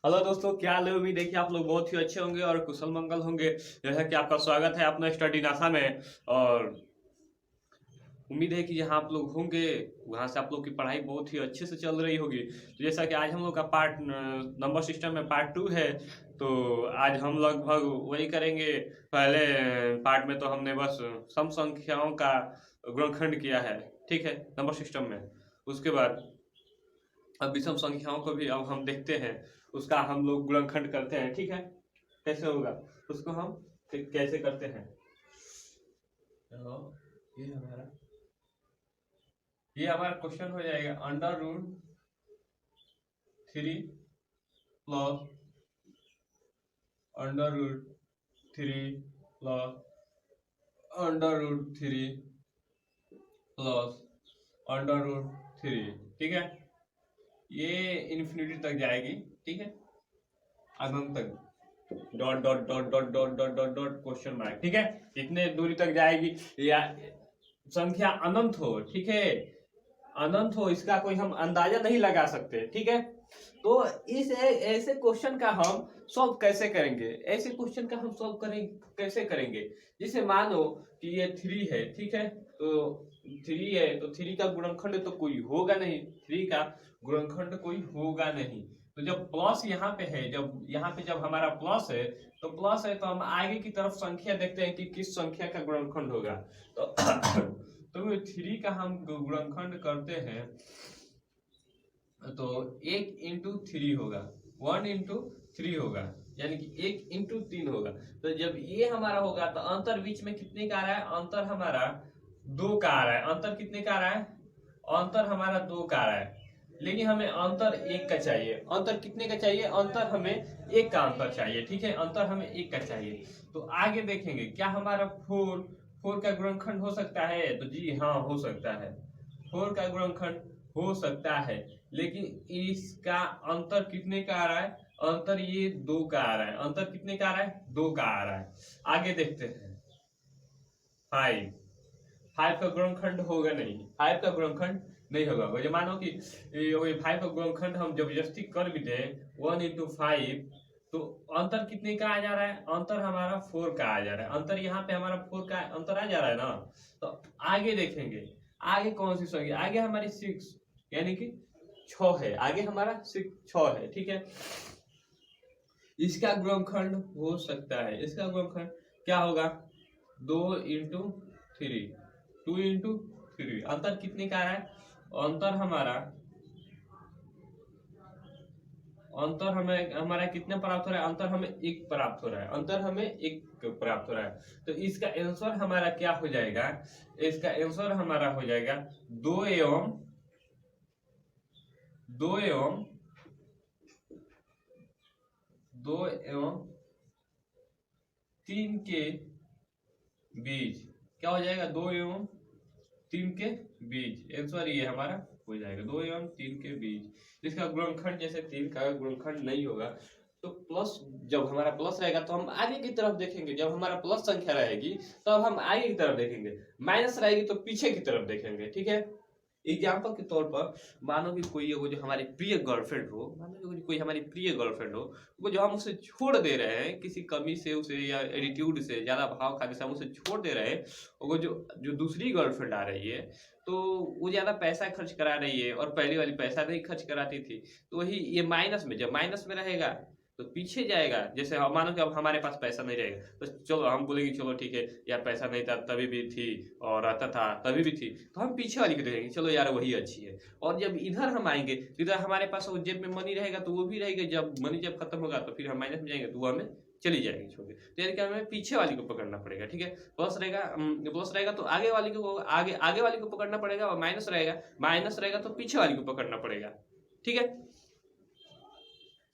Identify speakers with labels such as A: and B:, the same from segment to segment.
A: Hello दोस्तों, क्या हाल है। उम्मीद है कि आप लोग बहुत ही अच्छे होंगे और कुशल मंगल होंगे। जैसा कि आपका स्वागत है अपना स्टडी नासा में। और उम्मीद है कि जहाँ आप लोग होंगे वहाँ से आप लोग की पढ़ाई बहुत ही अच्छे से चल रही होगी। तो जैसा कि आज हम लोग का पार्ट नंबर सिस्टम में पार्ट 2 है। तो आज हम लगभग वही करेंगे। पहले पार्ट में तो हमने बस सम संख्याओं का गुणनखंड किया है, ठीक है, नंबर सिस्टम में। उसके बाद अब विषम संख्याओं को भी अब हम देखते हैं, उसका हम लोग गुणनखंड करते हैं, ठीक है। कैसे होगा उसको हम कैसे करते हैं। तो ये हमारा क्वेश्चन हो जाएगा √3 प्लस √3 प्लस √3 प्लस √3, ठीक है। ये इन्फिनिटी तक जाएगी, ठीक है, अनंत तक। Dot dot dot dot dot dot dot dot question mark, ठीक है। इतने दूरी तक जाएगी या संख्या अनंत हो, ठीक है, अनंत हो, इसका कोई हम अंदाजा नहीं लगा सकते, ठीक है। तो इस ऐसे क्वेश्चन का हम सॉल्व कैसे करेंगे, ऐसे क्वेश्चन का हम सॉल्व करेंगे कैसे करेंगे। जैसे मानो कि ये 3 है, ठीक है। तो 3 है तो 3 का गुणनखंड तो कोई होगा नहीं, 3 का गुणनखंड कोई होगा नहीं। तो जब प्लस यहाँ पे है, जब यहाँ पे जब हमारा प्लस है तो प्लस है, तो हम आगे की तरफ संख्या देखते हैं कि किस संख्या का गुणनखंड होगा। तो तो 3 का हम गुणनखंड करते हैं तो 1 इंटू 3 होगा, 1 इंटू 3 होगा, यानी कि 1 इंटू 3 होगा। तो जब ये हमारा होगा तो अंतर बीच में कितने का आ रहा है, अंतर हमारा 2 का आ रहा है। अंतर कितने का आ रहा है, अंतर हमारा 2 का आ रहा है, लेकिन हमें अंतर 1 का चाहिए। अंतर कितने का चाहिए, अंतर हमें 1 का अंतर चाहिए, ठीक है, अंतर हमें 1 का चाहिए। तो आगे देखेंगे क्या हमारा 4 का गुणनखंड हो सकता है, तो जी हाँ हो सकता है, 4 का गुणनखंड हो सकता है, लेकिन इसका अंतर कितने का आ रहा है, अंतर ये 2 का आ रहा है। अंतर कितने का आ रहा है, 2 का आ रहा है। आगे देखते हैं 5 का गुणनखंड होगा नहीं, 5 का गुणनखंड नहीं होगा। वही मानो कि 5 का गुणनखंड हम जबरदस्ती कर भी दें 1 इंटू 5, तो अंतर कितने का आ जा रहा है, अंतर हमारा 4 का आ जा रहा है। अंतर यहाँ पे हमारा 4 का अंतर आ जा रहा है ना। तो आगे देखेंगे, आगे कौन सी संख्या, आगे हमारी 6 यानी कि 6 है, आगे हमारा 6 है, ठीक है। इसका गुणनखंड हो सकता है, इसका गुणनखंड क्या होगा, 2 इंटू 3, 2 इंटू 3। अंतर कितने का है, अंतर हमें हमारा कितने प्राप्त हो रहा है, अंतर हमें 1 प्राप्त हो रहा है, अंतर हमें 1 प्राप्त हो रहा है। तो इसका आंसर हमारा क्या हो जाएगा, इसका आंसर हमारा हो जाएगा 2 एवं 2 एवं 3 के बीच। क्या हो जाएगा, 2 एवं 3 के बीच। आंसर ये हमारा हो जाएगा 2 एवं 3 के बीच। इसका गुणनखंड जैसे 3 का गुणनखंड नहीं होगा, तो प्लस, जब हमारा प्लस रहेगा तो हम आगे की तरफ देखेंगे। जब हमारा प्लस संख्या रहेगी तब हम आगे की तरफ देखेंगे, माइनस रहेगी तो पीछे की तरफ देखेंगे, ठीक है। एग्जाम्पल के तौर पर मानो कि कोई वो जो हमारी प्रिय गर्लफ्रेंड हो, मानो कि कोई हमारी प्रिय गर्लफ्रेंड हो, वो जो हम उसे छोड़ दे रहे हैं किसी कमी से, उसे या एटीट्यूड से, ज्यादा भाव खाने से हम उसे छोड़ दे रहे हैं। वो जो जो दूसरी गर्लफ्रेंड आ रही है, तो वो ज्यादा पैसा खर्च करा रही है और पहली वाली पैसा नहीं खर्च कराती थी। तो वही ये माइनस में, जब माइनस में रहेगा तो पीछे जाएगा। जैसे हम मानो कि अब हमारे पास पैसा नहीं रहेगा तो चलो हम बोलेंगे चलो ठीक है यार, पैसा नहीं था तभी भी थी और रहता था तभी भी थी, तो हम पीछे वाली को देखेंगे, चलो यार वही अच्छी है। और जब इधर हम आएंगे तो इधर हमारे पास वो जेब में मनी रहेगा तो वो भी रहेगा, जब मनी जब खत्म होगा तो फिर हम माइनस में जाएंगे तो वो हमें चली जाएगी छोड़ के। तो यानी कि हमें पीछे वाली को पकड़ना पड़ेगा, ठीक है। प्लस रहेगा तो आगे वाली को, आगे वाली को पकड़ना पड़ेगा, और माइनस रहेगा तो पीछे वाली को पकड़ना पड़ेगा, ठीक है।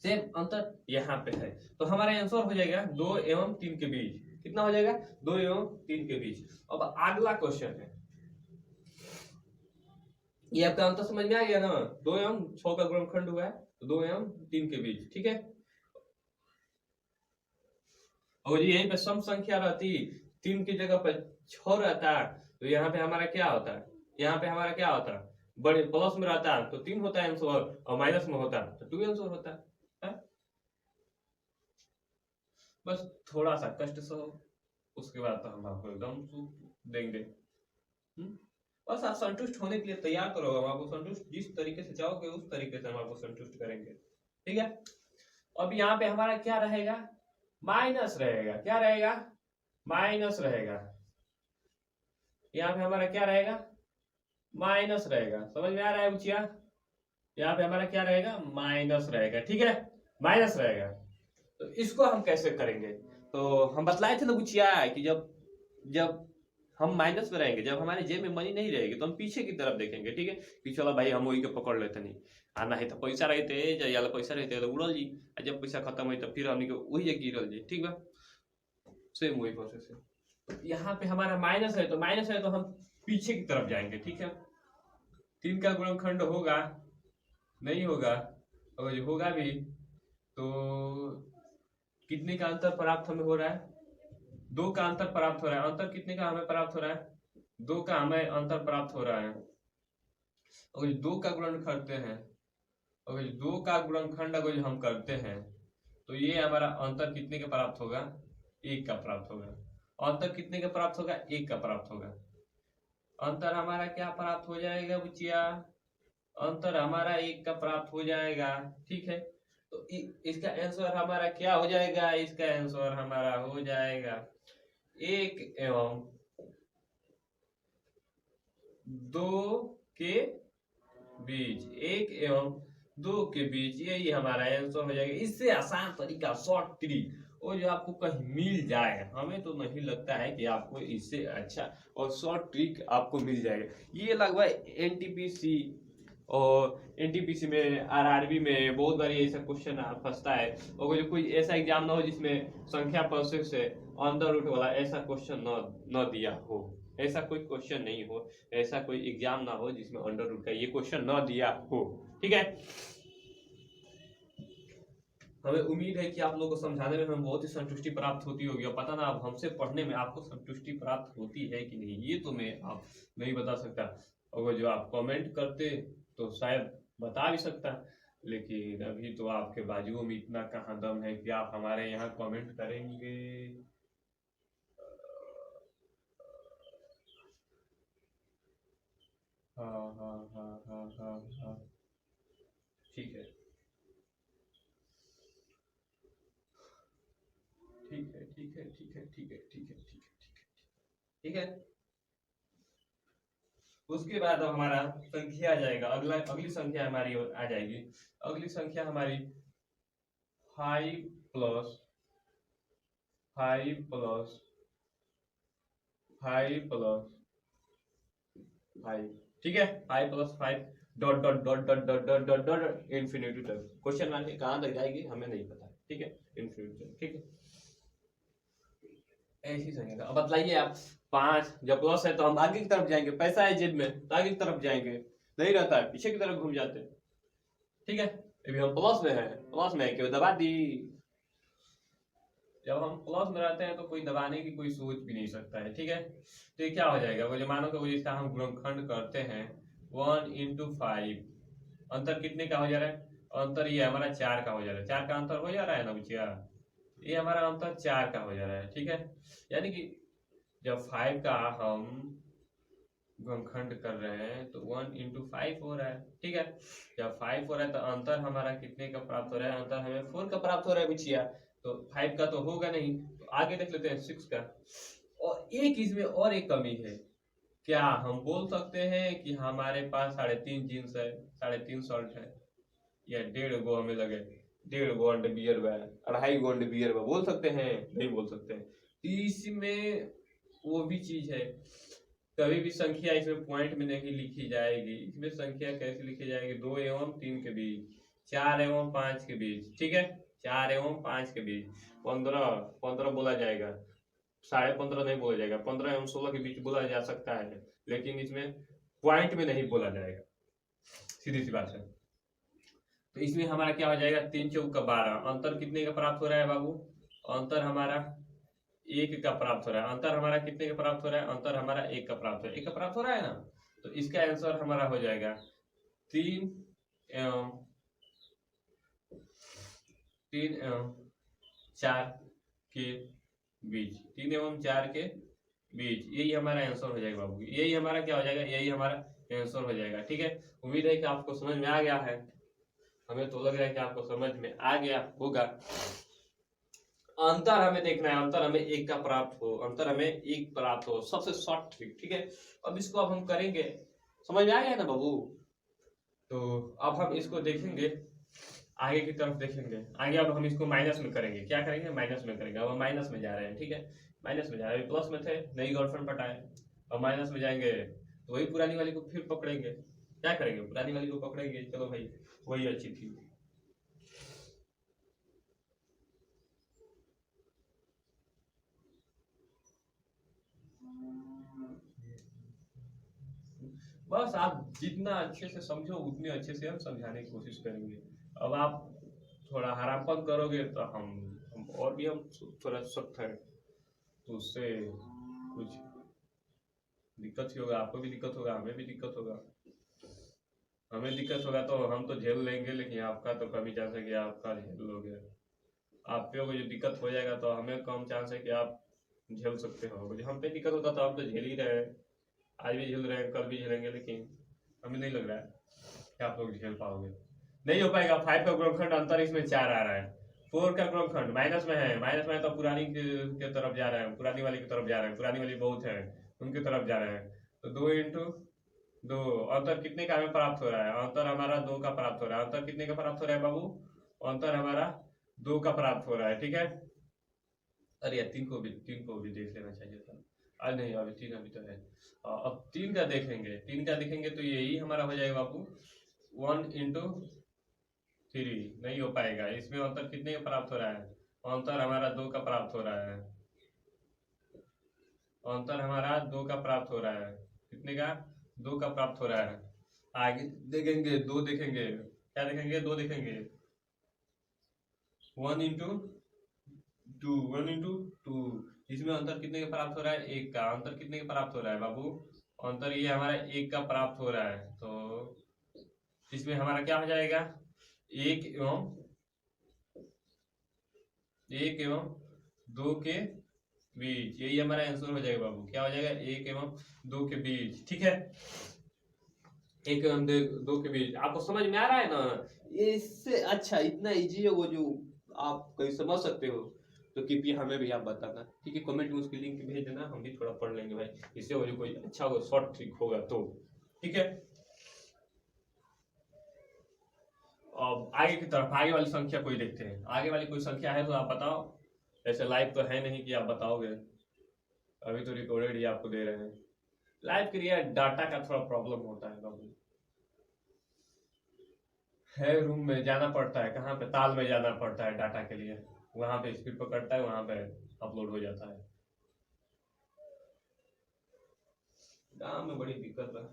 A: सेम अंतर यहाँ पे है। तो हमारा आंसर हो जाएगा 2 एवं 3 के बीच। कितना हो जाएगा, 2 एवं 3 के बीच। अब अगला क्वेश्चन है, ये आपका अंतर समझ में आ गया ना, 2 एवं 6 का गुणनखंड हुआ है तो 2 एवं 3 के बीच, ठीक है। और यहीं पे सम संख्या रहती, 3 की जगह पर 6 रहता तो यहाँ पे हमारा क्या होता है, यहाँ पे हमारा क्या होता, बड़े प्लस में रहता तो 3 होता है आंसर, और माइनस में होता तो 2 आंसर होता है। बस थोड़ा सा कष्ट सहो, उसके बाद तो हम आपको एकदम सुख देंगे। बस आप संतुष्ट होने के लिए तैयार तो रहो, हम आपको संतुष्ट जिस तरीके से चाहोगे उस तरीके से हम आपको संतुष्ट करेंगे, ठीक है। अब यहाँ पे हमारा क्या रहेगा, माइनस रहेगा। क्या रहेगा, माइनस रहेगा। यहाँ पे हमारा क्या रहेगा, माइनस रहेगा। समझ में आ रहा है बुचिया, यहाँ पे हमारा क्या रहेगा, माइनस रहेगा, ठीक है, माइनस रहेगा। तो इसको हम कैसे करेंगे, तो हम बतलाए थे ना बुचिया कि जब जब हम माइनस में रहेंगे, जब हमारे जेब में मनी नहीं रहेगी तो हम पीछे की तरफ देखेंगे, ठीक है। पीछे वाला भाई हम वही के पकड़ लेते नहीं, आना है तो पैसा रहते जब पैसा रहते तो उड़ल जी, जब पैसा खत्म हो तो फिर हमने वही जगह गिरल जी, ठीक है। सेम वही प्रोसेस है। यहाँ पे हमारा माइनस है तो हम पीछे की तरफ जाएंगे, ठीक है। 3 का गुणनखंड होगा नहीं होगा, अगर होगा भी तो कितने का अंतर प्राप्त हमें हो रहा है, 2 का अंतर प्राप्त हो रहा है। अंतर कितने का हमें प्राप्त हो रहा है, 2 का हमें अंतर प्राप्त हो रहा है। अगर 2 का गुणन करते हैं, अगर 2 का गुणनखंड अगर हम करते हैं तो ये हमारा अंतर कितने का प्राप्त होगा, 1 का प्राप्त होगा। अंतर कितने का प्राप्त होगा, 1 का प्राप्त होगा। अंतर हमारा क्या प्राप्त हो जाएगा बुचिया, अंतर हमारा 1 का प्राप्त हो जाएगा, ठीक है। तो इसका आंसर हमारा क्या हो जाएगा, इसका आंसर हमारा हो जाएगा 1 एवं 2 के बीच, 1 एवं 2 के बीच, यही हमारा आंसर हो जाएगा। इससे आसान तरीका, शॉर्ट ट्रिक, और जो आपको कहीं मिल जाए, हमें तो नहीं लगता है कि आपको इससे अच्छा और शॉर्ट ट्रिक आपको मिल जाएगा। ये लगभग एनटीपीसी और एनटीपीसी में, आरआरबी में बहुत बार ऐसा क्वेश्चन फंसता है। और कोई ऐसा एग्जाम ना हो जिसमें संख्या प्रोसेस से अंडर रूट वाला ऐसा क्वेश्चन न दिया हो, ऐसा कोई क्वेश्चन नहीं हो, ऐसा कोई एग्जाम ना हो जिसमें अंडर रूट का ये क्वेश्चन न दिया हो, ठीक है। हमें उम्मीद है कि आप लोगों को समझाने में हमें बहुत ही संतुष्टि प्राप्त होती होगी, और पता ना अब हमसे पढ़ने में आपको संतुष्टि प्राप्त होती है कि नहीं, ये तो मैं आप नहीं बता सकता। अगर जो आप कमेंट करते तो शायद बता भी सकता, लेकिन अभी तो आपके बाजुओं में इतना कहाँ दम है कि आप हमारे यहाँ कमेंट करेंगे। हाँ हाँ हाँ हाँ हाँ हाँ, ठीक है ठीक है ठीक है ठीक है ठीक है ठीक है ठीक है ठीक है। उसके बाद अब हमारा संख्या आ जाएगा, अगली संख्या हमारी आ जाएगी। अगली संख्या हमारी 5 प्लस 5 प्लस 5 प्लस 5, ठीक है। 5 plus 5 dot dot dot dot dot dot dot dot infinity तक, क्वेश्चन मार्क कहाँ तक जाएगी हमें नहीं पता, ठीक है, इन्फिनिटी तक, ठीक है। ऐसी संख्या अब बतलाइए आप, 5 जब प्लस है तो हम आगे की तरफ जाएंगे, पैसा है जेब में तो आगे की तरफ जाएंगे, नहीं रहता है पीछे की तरफ घूम जाते हैं, ठीक है। अभी हम प्लस में है, प्लस में क्यों दबा दी, जब हम प्लस में रहते हैं तो कोई दबाने की कोई सोच भी नहीं सकता है, ठीक है। तो ये क्या हो जाएगा, वो जो मानो कि इसका हम गुणनखंड करते हैं 1 into 5, अंतर कितने का हो जा रहा है, अंतर ये हमारा 4 का हो जा रहा है, 4 का अंतर हो जा रहा है ना बच्चिया, ये हमारा अंतर 4 का हो जा रहा है, ठीक है। यानी कि जब 5 का हम गुणनखंड कर रहे हैं तो 1 into 5 हो रहा है, ठीक है। जब 5 हो रहा है तो अंतर हमारा कितने का प्राप्त हो रहा है, अंतर हमें 4 का प्राप्त हो रहा है बच्चिया, तो 5 का तो होगा नहीं, तो आगे देख लेते हैं 6 का। और एक इसमें और एक कमी है, क्या हम बोल सकते हैं कि हमारे पास 3.5 जीन्स है, 3.5 शर्ट है, या 1.5 गो हमें लगे, 1.5 गो अंडरवियर बा, 2.5 गो अंडरवियर बा, बोल सकते हैं, नहीं बोल सकते हैं। इसमें वो भी चीज है, कभी भी संख्या इसमें पॉइंट में नहीं लिखी जाएगी, इसमें संख्या कैसे लिखी जाएगी, 2 एवं 3 के बीच, 4 एवं 5 के बीच, ठीक है, 4 एवं 5 के बीच, 15 बोला जाएगा, 15.5 नहीं बोला जाएगा, 15 एवं 16 के बीच बोला जा सकता है, लेकिन इसमें पॉइंट में नहीं बोला जाएगा, सीधी सी बात है। तो इसमें हमारा क्या हो जाएगा, 3 चौक 12, अंतर कितने का प्राप्त हो रहा है बाबू, अंतर हमारा 1 का प्राप्त हो रहा है, अंतर हमारा कितने का प्राप्त हो रहा है, अंतर हमारा 1 का प्राप्त हो रहा है, 1 का प्राप्त हो रहा है ना, तो इसका आंसर हमारा हो जाएगा 3 एवं 4 के बीच, 3 एवं 4 के बीच, यही हमारा आंसर हो जाएगा बाबू। यही हमारा क्या हो जाएगा, यही हमारा आंसर हो जाएगा। ठीक है, उम्मीद है कि आपको समझ में आ गया है। हमें तो लग रहा है कि आपको समझ में आ गया होगा। अंतर हमें देखना है, अंतर हमें 1 का प्राप्त हो, अंतर हमें 1 प्राप्त हो, सबसे शॉर्ट ट्रिक। ठीक है, अब इसको अब हम करेंगे, समझ में आ गया ना बाबू। तो अब हम इसको देखेंगे, आगे की तरफ देखेंगे। आगे अब हम इसको माइनस में करेंगे। क्या करेंगे, माइनस में करेंगे। अब हम माइनस में जा रहे हैं। ठीक है, माइनस में जा रहे हैं, प्लस में थे, नई गर्लफ्रेंड पटाए, अब माइनस में जाएंगे तो वही पुरानी वाली को फिर पकड़ेंगे। क्या करेंगे, पुरानी वाली को पकड़ेंगे। चलो भाई, वही अच्छी थी। बस आप जितना अच्छे से समझो उतने अच्छे से हम समझाने की कोशिश करेंगे। अब आप थोड़ा हरामपन करोगे तो हम और भी हम थोड़ा सख्त है, तो उससे कुछ दिक्कत ही होगा, आपको भी दिक्कत होगा, हमें भी दिक्कत होगा। हमें दिक्कत होगा तो हम तो झेल लेंगे, लेकिन आपका तो कभी चांस है कि आपका झेल लोगे। आप पे कोई दिक्कत हो जाएगा तो हमें कम चांस है कि आप झेल सकते हो। हम पे दिक्कत होता तो हम तो झेल ही रहे हैं, आज भी झेल रहे हैं, कल भी झेलेंगे, लेकिन हमें नहीं लग रहा है कि आप लोग झेल पाओगे। नहीं हो पाएगा। 5 का गुणनखंड अंतर इसमें 4 आ रहा है, 4 का गुणनखंड माइनस में है, माइनस में है तो पुरानी के तरफ जा रहे हैं, पुरानी वाली की तरफ जा रहे हैं, पुरानी वाली बहुत है उनकी तरफ जा रहे हैं। तो 2 इंटू 2, अंतर कितने का हमें प्राप्त हो रहा है, अंतर हमारा 2 का प्राप्त हो रहा है। अंतर कितने का प्राप्त हो रहा है बाबू, अंतर हमारा 2 का प्राप्त हो रहा है। ठीक है, अरे 3 को भी देख लेना चाहिए था। आज नहीं, अभी 3 अभी तो है। अब 3 का देखेंगे, 3 का देखेंगे तो यही हमारा हो जाएगा बाबू 1 इंटू 3। नहीं हो पाएगा, इसमें अंतर कितने का प्राप्त हो रहा है, अंतर हमारा 2 का प्राप्त हो रहा है, अंतर हमारा 2 का प्राप्त हो रहा है। कितने का, 2 का प्राप्त हो रहा है। आगे देखेंगे 2 देखेंगे, क्या देखेंगे, 2 देखेंगे, 1 इंटू 2, 1 इंटू 2, इसमें अंतर कितने का प्राप्त हो रहा है, 1 का। अंतर कितने का प्राप्त हो रहा है बाबू, अंतर ये हमारा 1 का प्राप्त हो रहा है। तो इसमें हमारा क्या हो जाएगा, 1 एवं 2 के बीच, यही हमारा आंसर हो जाएगा बाबू। क्या हो जाएगा, 1 एवं 2 के बीच। ठीक है, 1 एवं 2 के बीच। आपको समझ में आ रहा है ना, इससे अच्छा इतना इजी है वो जो आप कहीं समझ सकते हो तो कृपया हमें भी आप बताना। ठीक है, कमेंट में उसकी लिंक भेज देना, हम भी थोड़ा पढ़ लेंगे भाई, इससे वो जो कोई अच्छा होगा, शॉर्ट ट्रिक होगा तो। ठीक है, अब आगे की तरफ, आगे वाली संख्या कोई देखते हैं। आगे वाली कोई संख्या है तो आप बताओ। ऐसे लाइव तो है नहीं कि आप बताओगे, अभी तो रिकॉर्डेड ही आपको दे रहे हैं। लाइव के लिए डाटा का थोड़ा प्रॉब्लम होता है बाबू, है रूम में जाना पड़ता है, कहाँ पे, ताल में जाना पड़ता है डाटा के लिए, वहां पे स्पीड पकड़ता है, वहां पे अपलोड हो जाता है। गाँव में बड़ी दिक्कत है।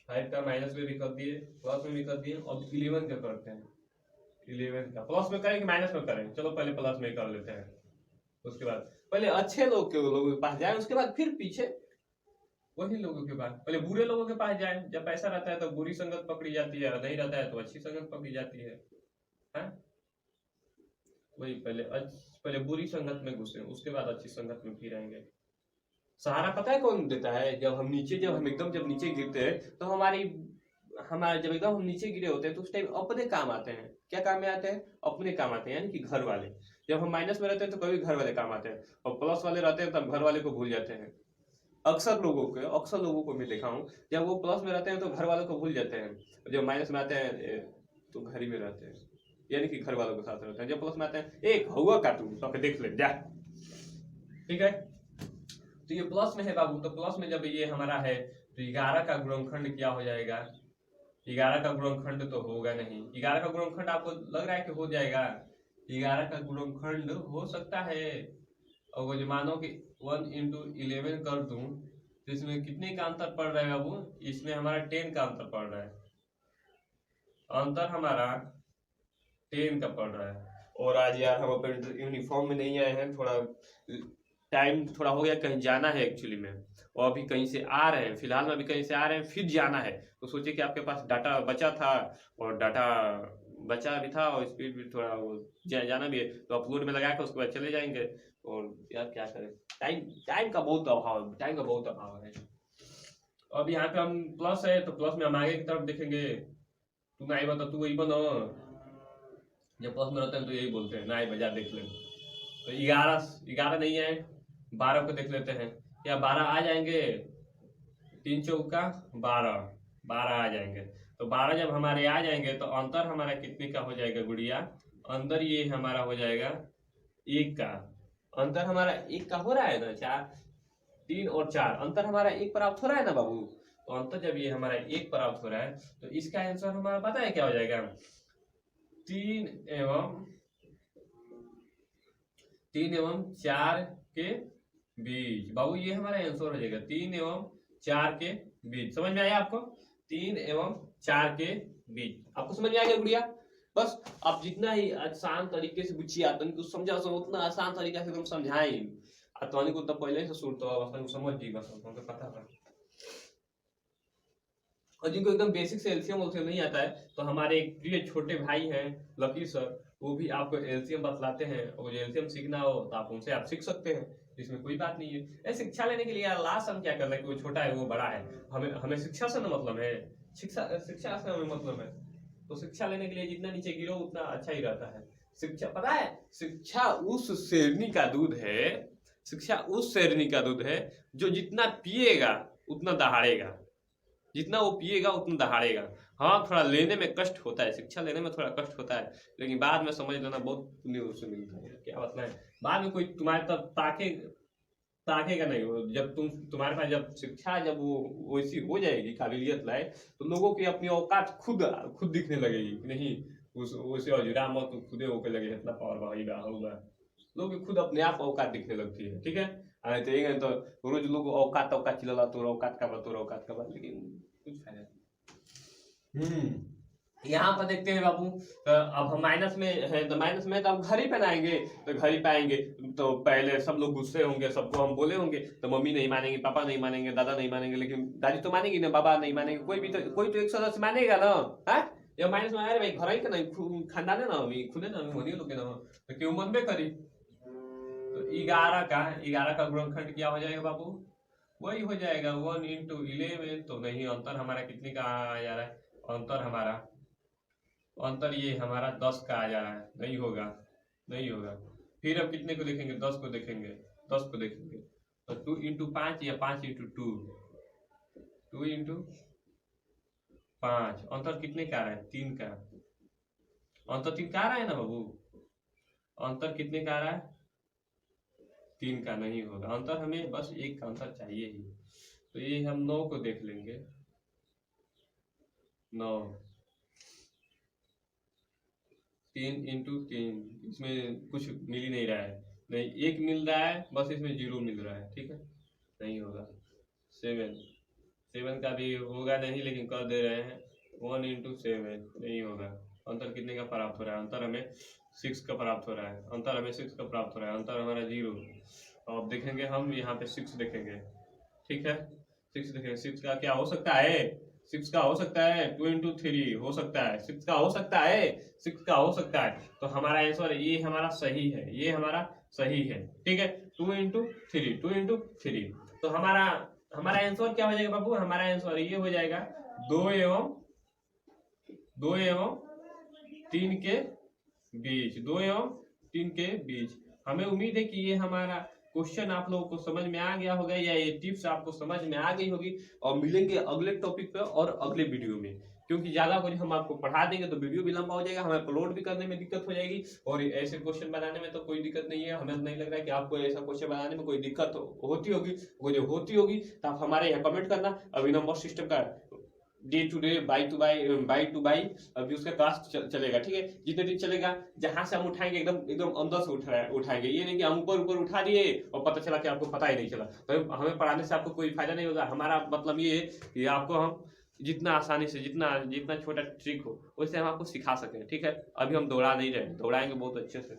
A: 5 का माइनस में भी कर दिए, प्लस में भी कर दिए, अब 11 का करते हैं। 11 का प्लस में करें कि माइनस में करें, चलो पहले प्लस में कर लेते हैं, उसके बाद पहले अच्छे लोगों के पास जाए, उसके बाद फिर पीछे वही लोगों के पास, पहले बुरे लोगों के पास जाए। जब पैसा रहता है तो बुरी संगत पकड़ी जाती है, नहीं रहता है तो अच्छी संगत पकड़ी जाती है। वही पहले बुरी संगत में घुसे, उसके बाद अच्छी संगत में फिर आएंगे। सहारा पता है कौन देता है, जब हम जब नीचे गिरते हैं तो हमारे जब एकदम हम नीचे गिरे होते हैं तो उस टाइम अपने काम आते हैं। क्या काम में आते हैं, अपने काम आते हैं, यानी कि घर वाले। जब हम माइनस में रहते हैं तो कभी घर वाले काम आते हैं, और प्लस वाले रहते हैं तब घर वाले को भूल जाते हैं। अक्सर लोगों को मैं देखा हूँ, जब वो प्लस में रहते हैं तो घर वालों को भूल जाते हैं, जब माइनस में आते हैं तो घर ही में रहते हैं, यानी कि घर वालों के साथ रहते हैं। जब प्लस में आते हैं, एक हुआ कार्टून तो देख ले जा। ठीक है, तो ये प्लस में है बाबू, तो प्लस में जब ये हमारा है तो 11 का गुणनखंड क्या हो जाएगा, 11 का गुणनखंड तो होगा नहीं। 11 का गुणनखंड आपको लग रहा है कि हो जाएगा, 11 का गुणनखंड हो सकता है। और वो जो मानो कि 1 इंटू 11 कर दूं तो इसमें कितने का अंतर पड़ रहा है बाबू, इसमें हमारा 10 का अंतर पड़ रहा है, अंतर हमारा 10 का पड़ रहा है। और आज यार हम अपने यूनिफॉर्म में नहीं आए हैं, थोड़ा टाइम थोड़ा हो गया, कहीं जाना है एक्चुअली में, और अभी कहीं से आ रहे हैं, फिलहाल में अभी कहीं से आ रहे हैं, फिर जाना है। तो सोचे कि आपके पास डाटा बचा था और डाटा बचा भी था और स्पीड भी थोड़ा वो जाना भी है, तो अपलोड में लगा के उसके बाद चले जाएंगे। और यार क्या करें, टाइम का बहुत अभाव है। अब यहाँ पे हम प्लस है, तो प्लस में हम आगे की तरफ देखेंगे। तू ना बता, तू वही बनो, जब प्लस में रहते हैं तो यही बोलते हैं ना बजा देख ले। तो 11 नहीं है, 12 को देख लेते हैं, क्या 12 आ जाएंगे? 3 चौका 12 आ जाएंगे। तो 12 जब हमारे आ जाएंगे तो अंतर हमारा कितने का हो जाएगा गुड़िया? अंदर ये हमारा हो जाएगा 1 का। अंतर हमारा 1 का हो रहा है ना, 3 और 4 अंतर हमारा 1 प्राप्त हो रहा है ना बाबू। तो अंतर जब ये हमारा 1 प्राप्त हो रहा है तो इसका आंसर हमारा पता है क्या हो जाएगा? 3 एवं 4 के बीच। बाबू ये हमारा आंसर हो जाएगा 3 एवं 4 के बीच। समझ में आया आपको? 3 एवं 4 के बीच आपको समझ में आ गया गुड़िया? बस आप जितना ही आसान तरीके से बुझिए, आतन को समझा सो उतना आसान तरीके से तुम समझाएं। आतवानी को तो पहले से शुरू तो अब समझ जी, बस हमको पता है। और जिनको एकदम बेसिक से एलसीएम नहीं आता है, तो हमारे एक प्रिय छोटे भाई हैं लकी सर, वो भी आपको एलसीएम बतलाते हैं। और जो एलसीएम सीखना हो तो आप उनसे आप सीख सकते हैं, इसमें कोई बात नहीं है। शिक्षा लेने के लिए लास्ट हम क्या कर रहे हैं कि वो छोटा है वो बड़ा है, हमें शिक्षा से ना मतलब है, शिक्षा से हमें मतलब है। तो शिक्षा लेने के लिए जितना नीचे गिरो उतना अच्छा ही रहता है। शिक्षा पता है, शिक्षा उस शेरनी का दूध है, शिक्षा उस शेरनी का दूध है जो जितना पिएगा उतना दहाड़ेगा, जितना वो पिएगा उतना दहाड़ेगा। हाँ थोड़ा लेने में कष्ट होता है, शिक्षा लेने में थोड़ा कष्ट होता है, लेकिन बाद में समझ लेना बहुत पुण्य उससे मिलता है। क्या मतलब है, बाद में कोई तुम्हारे तब ताकेगा नहीं। वो जब तुम्हारे पास जब शिक्षा जब वो वैसी हो जाएगी, काबिलियत लाए, तो लोगों की अपनी औकात खुद दिखने लगेगी कि नहीं उसे अजुरा मत खुदे होके लगे इतना पावर भाईगा होगा, लोग की खुद अपने आप औकात दिखने लगती है। ठीक है, तो रोज लोग औकात चिल्ला तो औकात का, लेकिन कुछ फायदा नहीं। यहाँ पर देखते हैं बाबू, तो अब हम माइनस में है, तो माइनस में तो अब घड़ी पहनाएंगे, तो घड़ी पाएंगे तो पहले सब लोग गुस्से होंगे, सबको हम बोले होंगे, तो मम्मी नहीं मानेंगे, पापा नहीं मानेंगे, दादा नहीं मानेंगे, लेकिन दादी तो मानेगी ना, बाबा नहीं मानेंगे, कोई तो एक सदस्य मानेगा ना। है जब माइनस में आए भाई घर ही का नहीं खानदान है ना, खुदे ना होनी लोग ना, तो क्यों मनबे करी। तो 11 का गुणनखंड क्या हो जाएगा बाबू? वही हो जाएगा 1 × 11। तो नहीं, अंतर हमारा कितने का आ जा रहा है? अंतर ये हमारा 10 का आ जा रहा है। नहीं होगा। फिर अब कितने को देखेंगे? 10 को देखेंगे। तो 2 × 5 या 5 × 2, 2 × 5 अंतर कितने का आ रहा है? 3 का। अंतर 3 का आ रहा है ना बाबू? अंतर कितने का आ रहा है? 3 का। नहीं होगा अंतर, हमें बस 1 का अंतर चाहिए ही। तो ये हम 9 को देख लेंगे। 9 3 × 3, इसमें कुछ मिल ही नहीं रहा है, नहीं 1 मिल रहा है बस, इसमें 0 मिल रहा है। ठीक है, नहीं होगा। 7 का भी होगा नहीं, लेकिन कर दे रहे हैं 1 × 7। नहीं होगा। अंतर कितने का प्राप्त हो रहा है? अंतर हमें 6 का प्राप्त हो रहा है। अंतर हमारा 0। अब देखेंगे हम यहाँ पे 6 देखेंगे। ठीक है, 6 देखेंगे। 6 का क्या हो सकता है? 6 का हो सकता है 2 × 3 हो सकता है। 6 का हो सकता है। तो हमारा आंसर ये हमारा सही है। ठीक है, 2 × 3। तो हमारा आंसर क्या हो जाएगा बाबू? हमारा आंसर ये हो जाएगा 2 एवं 3 के बीच। 2 एवं 3 के बीच। हमें उम्मीद है कि ये हमारा क्वेश्चन आप लोगों को समझ में आ गया होगा, या ये टिप्स आपको समझ में आ गई होगी। और मिलेंगे अगले टॉपिक पे और अगले वीडियो में, क्योंकि ज्यादा कुछ हम आपको पढ़ा देंगे तो वीडियो भी लंबा हो जाएगा, हमें अपलोड भी करने में दिक्कत हो जाएगी। और ऐसे क्वेश्चन बनाने में तो कोई दिक्कत नहीं है, हमें नहीं लग रहा है कि आपको ऐसा क्वेश्चन बनाने में कोई दिक्कत होती होगी। वो जो होती होगी तो आप हमारे यहाँ कमेंट करना। अभिनव सिस्टम का डे टू डे, बाई टू बाई अभी उसका क्लास चलेगा। ठीक है, जितने दिन चलेगा, जहां से हम उठाएंगे एकदम अंदर से उठाएंगे। ये नहीं कि हम ऊपर उठा दिए और पता चला कि आपको पता ही नहीं चला। तो हमें पढ़ाने से आपको कोई फायदा नहीं होगा। हमारा मतलब ये है कि आपको हम जितना आसानी से, जितना छोटा ट्रिक हो उससे हम आपको सिखा सकें। ठीक है, अभी हम दौड़ा नहीं रहे, दौड़ाएंगे बहुत अच्छे से।